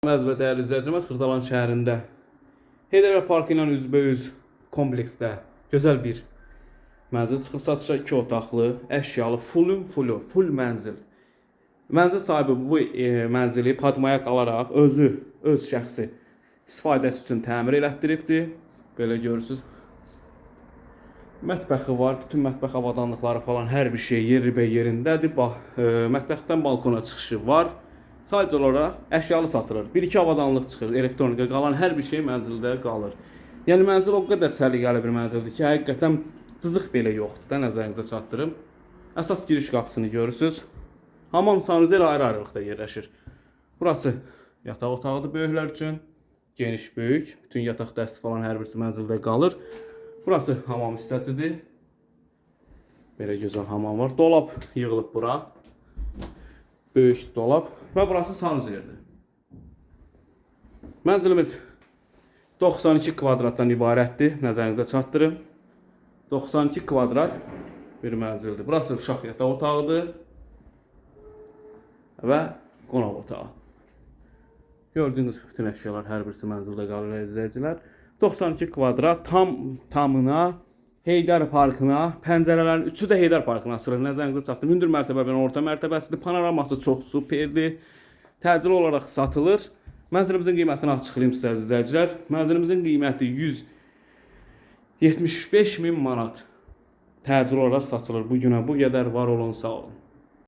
Məzbə dəyərli izləyicimiz, Xırdalan şəhərində Heydər Parkı ilə üzbəüz kompleksdə gözəl bir mənzil çıxıb satışa. 2 otaqlı, əşyalı, full mənzil. Mənzil sahibi bu mənzili padmaya qalaraq öz şəxsi istifadəsi üçün təmir elətdiribdir. Belə görürsünüz. Mətbəxi var, bütün mətbəx avadanlıqları falan hər bir şey yerindədir. Bax, mətbəxdən balkona çıxışı var. Sadəcə olaraq əşyalı satılır. 1-2 avadanlıq çıxır, elektronika, qalan hər bir şey mənzildə qalır. Yəni mənzil o qədər səliqəli bir mənzildir ki, həqiqətən cızıq belə yoxdur da, nəzərinizə çatdırım. Əsas giriş qapısını görürsünüz. Hamam sanuzel ayrı-ayrılıqda yerləşir. Burası yataq otağıdır böyüklər üçün. Geniş, böyük. Bütün yataq dəsti falan hər birisi mənzildə qalır. Burası hamam hissəsidir. Belə gözəl hamam var. Dolab yığılıb bura. Böyük dolab və burası sanuzeldir. Mənzilimiz 92 kvadratdan ibarətdir. Nəzərinizə çatdırım. 92 kvadrat bir mənzildir. Burası uşaq yataq otağıdır və qonaq otağı. Gördüyünüz bütün əşyalar hər birisi mənzildə qalır izləyicilər. 92 kvadrat tamına Heydər Parkına, pəncərələrin üçü də Heydər Parkına asılır. Nəzərinizə çatdırım. Hündür mərtəbə orta mərtəbəsidir. Panoraması çox superdir. Təcili olaraq satılır. Mənzilimizin qiymətini açıqlayım sizə izləyicilər. Mənzilimizin qiyməti 175.000 manat. Təcili olaraq satılır. Bu günə bu qədər, var olun, sağ olun.